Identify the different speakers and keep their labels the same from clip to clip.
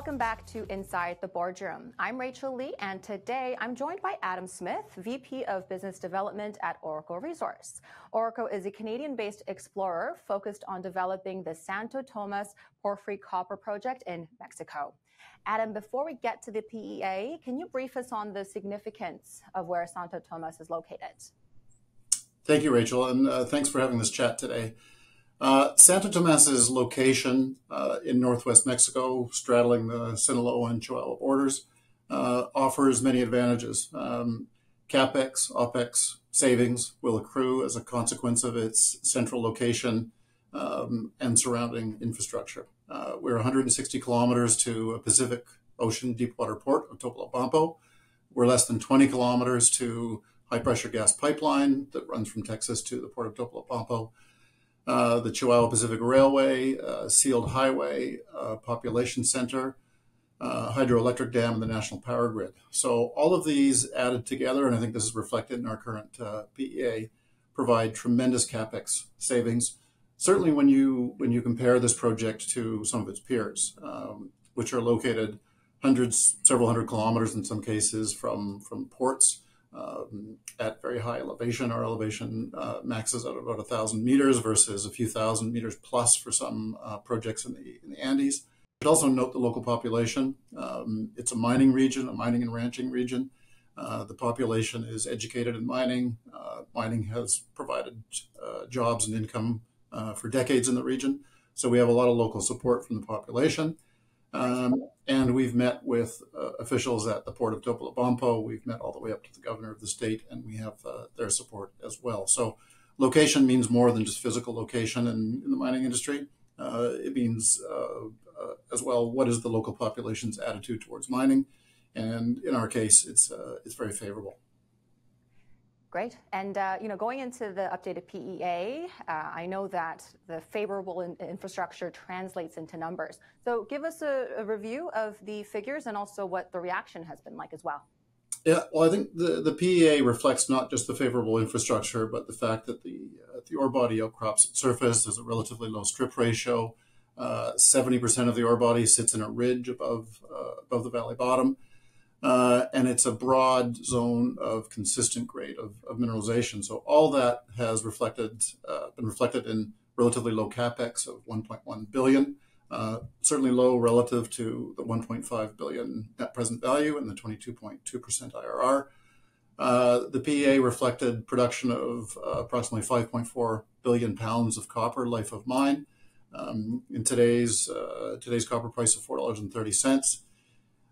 Speaker 1: Welcome back to Inside the Boardroom. I'm Rachel Lee, and today I'm joined by Adam Smith, VP of Business Development at Oroco Resource. Oroco is a Canadian-based explorer focused on developing the Santo Tomas Copper Project in Mexico. Adam, before we get to the PEA, can you brief us on the significance of where Santo Tomas is located?
Speaker 2: Thank you, Rachel, and thanks for having this chat today. Santo Tomas's location in northwest Mexico, straddling the Sinaloa and Chihuahua borders, offers many advantages. CapEx, OpEx savings will accrue as a consequence of its central location and surrounding infrastructure. We're 160 kilometers to a Pacific Ocean deepwater port of Topolobampo. We're less than 20 kilometers to high-pressure gas pipeline that runs from Texas to the port of Topolobampo. The Chihuahua Pacific Railway, sealed highway, population center, hydroelectric dam, and the national power grid. So all of these added together, and I think this is reflected in our current PEA, provide tremendous CapEx savings. Certainly when you compare this project to some of its peers, which are located several hundred kilometers in some cases from ports, at very high elevation. Our elevation maxes out about 1,000 meters versus a few thousand meters plus for some projects in the Andes. But also note the local population. It's a mining region, a mining and ranching region. The population is educated in mining. Mining has provided jobs and income for decades in the region. So we have a lot of local support from the population. And we've met with officials at the port of Topolobampo. We've met all the way up to the governor of the state, and we have their support as well. So location means more than just physical location in the mining industry. It means as well, what is the local population's attitude towards mining? And in our case, it's very favorable.
Speaker 1: Great. And, going into the updated PEA, I know that the favorable infrastructure translates into numbers. So give us a review of the figures and also what the reaction has been like as well.
Speaker 2: Yeah, well, I think the PEA reflects not just the favorable infrastructure, but the fact that the ore body outcrops at surface. There's a relatively low strip ratio. 70% of the ore body sits in a ridge above the valley bottom. And it's a broad zone of consistent grade of mineralization. So all that has been reflected in relatively low CapEx of $1.1 billion, certainly low relative to the $1.5 billion net present value and the 22.2% IRR. The PEA reflected production of approximately 5.4 billion pounds of copper life of mine. In today's copper price of $4.30.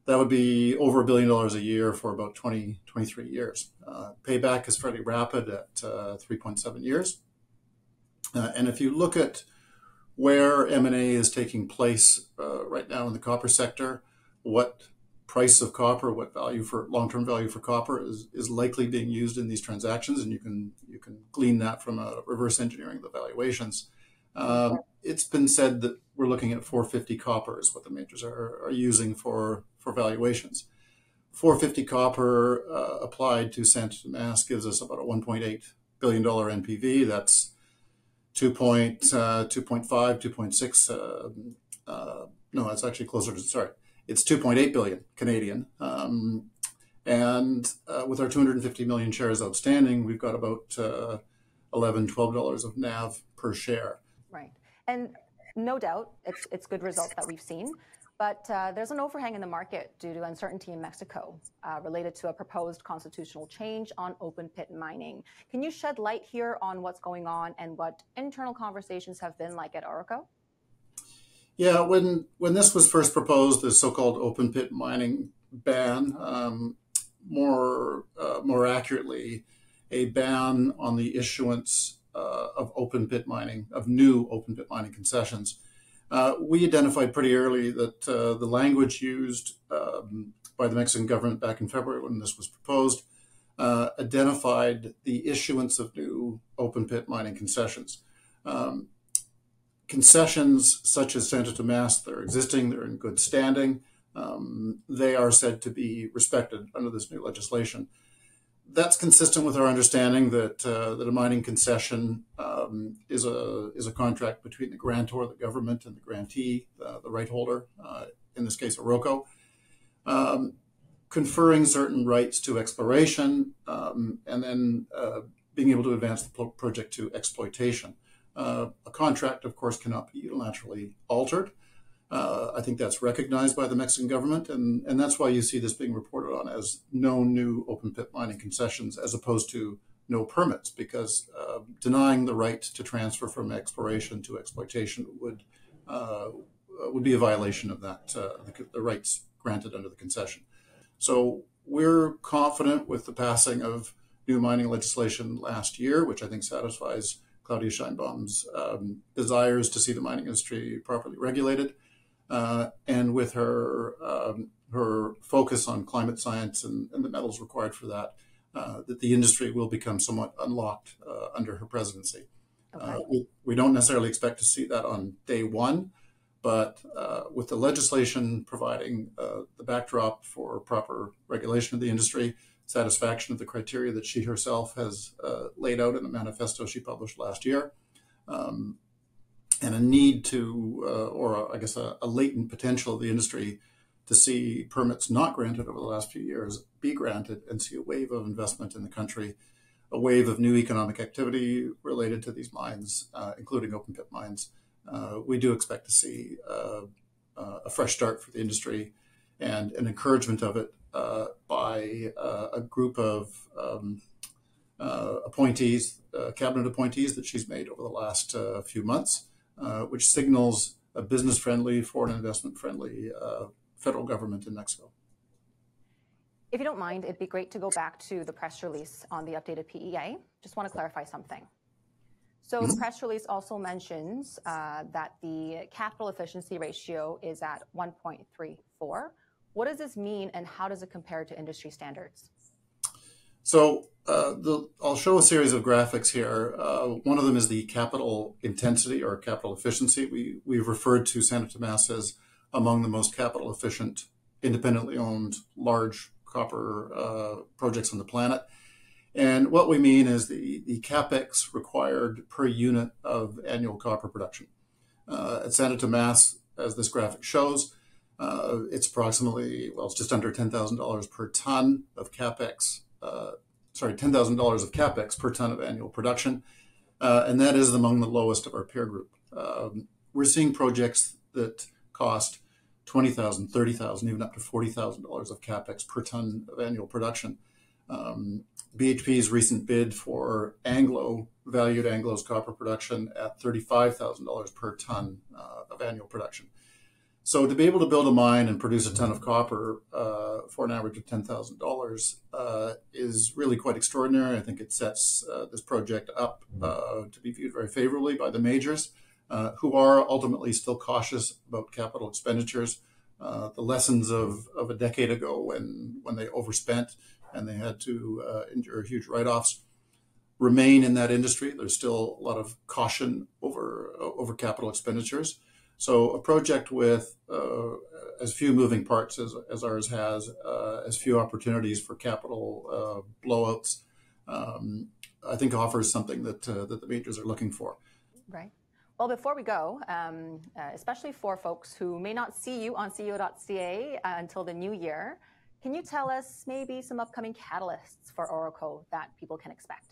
Speaker 2: That would be over $1 billion a year for about 23 years. Payback is fairly rapid at 3.7 years. And if you look at where M&A is taking place right now in the copper sector, what price of copper, what long-term value for copper is likely being used in these transactions, and you can glean that from a reverse engineering the valuations. It's been said that we're looking at 450 copper is what the majors are using for valuations. 450 copper applied to Santo Tomas gives us about a $1.8 billion NPV. That's 2.5, 2.6. No, it's actually closer to, sorry, it's 2.8 billion Canadian. And with our 250 million shares outstanding, we've got about $11, $12 of NAV per share.
Speaker 1: Right. And no doubt, it's good results that we've seen. But there's an overhang in the market due to uncertainty in Mexico related to a proposed constitutional change on open pit mining. Can you shed light here on what's going on and what internal conversations have been like at Oroco?
Speaker 2: Yeah, when this was first proposed, the so-called open pit mining ban, more accurately, a ban on the issuance of open pit mining, of new open pit mining concessions. We identified pretty early that the language used by the Mexican government back in February when this was proposed identified the issuance of new open pit mining concessions. Concessions such as Santo Tomas, they're existing, they're in good standing. They are said to be respected under this new legislation. That's consistent with our understanding that a mining concession is a contract between the grantor, the government, and the grantee, the right holder. in this case Oroco, conferring certain rights to exploration, and then being able to advance the project to exploitation. A contract, of course, cannot be unilaterally altered. I think that's recognized by the Mexican government, and that's why you see this being reported on as no new open pit mining concessions as opposed to no permits, because denying the right to transfer from exploration to exploitation would be a violation of that, the rights granted under the concession. So we're confident with the passing of new mining legislation last year, which I think satisfies Claudia Sheinbaum's desires to see the mining industry properly regulated, and with her focus on climate science and the metals required for that, that the industry will become somewhat unlocked under her presidency. Okay. We don't necessarily expect to see that on day one, but with the legislation providing the backdrop for proper regulation of the industry, satisfaction of the criteria that she herself has laid out in a manifesto she published last year, and a need to, or I guess a latent potential of the industry to see permits not granted over the last few years be granted and see a wave of investment in the country, a wave of new economic activity related to these mines, including open pit mines. We do expect to see a fresh start for the industry and an encouragement of it by a group of appointees, cabinet appointees that she's made over the last few months, which signals a business-friendly, foreign investment-friendly federal government in Mexico.
Speaker 1: If you don't mind, it'd be great to go back to the press release on the updated PEA. Just want to clarify something. So the press release also mentions that the capital efficiency ratio is at 1.34. What does this mean, and how does it compare to industry standards?
Speaker 2: So I'll show a series of graphics here. One of them is the capital intensity or capital efficiency. We've referred to Santo Tomas as among the most capital efficient, independently owned, large copper projects on the planet. And what we mean is the capex required per unit of annual copper production. At Santo Tomas, as this graphic shows, it's approximately, well, it's just under $10,000 per ton of capex, $10,000 of capex per ton of annual production. And that is among the lowest of our peer group. We're seeing projects that cost $20,000, $30,000, even up to $40,000 of capex per ton of annual production. BHP's recent bid for Anglo valued Anglo's copper production at $35,000 per ton of annual production. So to be able to build a mine and produce a ton of copper for an average of $10,000 is really quite extraordinary. I think it sets this project up to be viewed very favorably by the majors, who are ultimately still cautious about capital expenditures. The lessons of a decade ago when they overspent and they had to endure huge write-offs remain in that industry. There's still a lot of caution over capital expenditures. So a project with as few moving parts as ours has, as few opportunities for capital blowouts, I think offers something that the majors are looking for.
Speaker 1: Right. Well, before we go, especially for folks who may not see you on CEO.CA until the new year, can you tell us maybe some upcoming catalysts for Oroco that people can expect?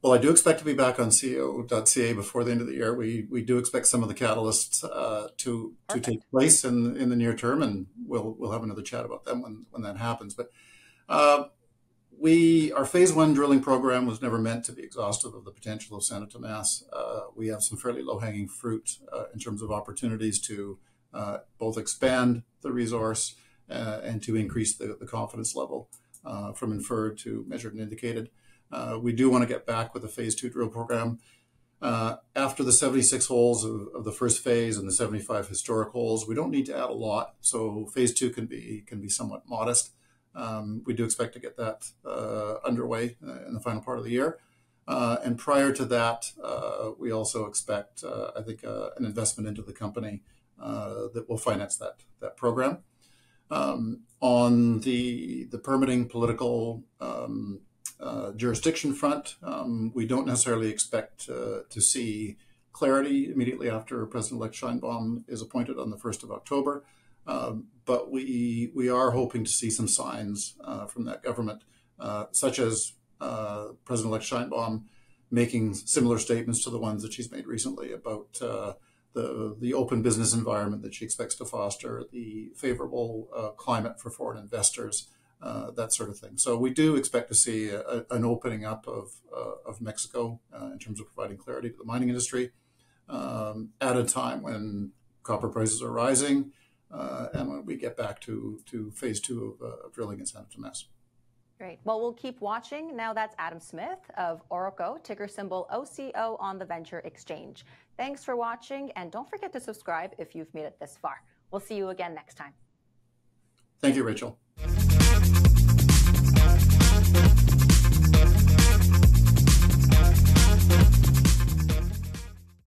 Speaker 2: Well, I do expect to be back on CEO.CA before the end of the year. We do expect some of the catalysts to take place in the near term, and we'll have another chat about them when that happens. But our phase one drilling program was never meant to be exhaustive of the potential of Santo Tomas. We have some fairly low-hanging fruit in terms of opportunities to both expand the resource and to increase the confidence level from inferred to measured and indicated. We do want to get back with a phase two drill program. After the 76 holes of the first phase and the 75 historic holes, we don't need to add a lot. So phase two can be somewhat modest. We do expect to get that underway in the final part of the year. And prior to that, we also expect, I think, an investment into the company that will finance that program. On the permitting political jurisdiction front, we don't necessarily expect to see clarity immediately after President-elect Sheinbaum is appointed on the 1st of October. But we are hoping to see some signs from that government, such as President-elect Sheinbaum making similar statements to the ones that she's made recently about the open business environment that she expects to foster, the favorable climate for foreign investors, that sort of thing. So we do expect to see an opening up of Mexico in terms of providing clarity to the mining industry at a time when copper prices are rising and when we get back to phase 2 of drilling in Santo Tomas.
Speaker 1: Great. Well, we'll keep watching. Now that's Adam Smith of Oroco, ticker symbol OCO on the Venture Exchange. Thanks for watching, and don't forget to subscribe if you've made it this far. We'll see you again next time.
Speaker 2: Thank you, Rachel.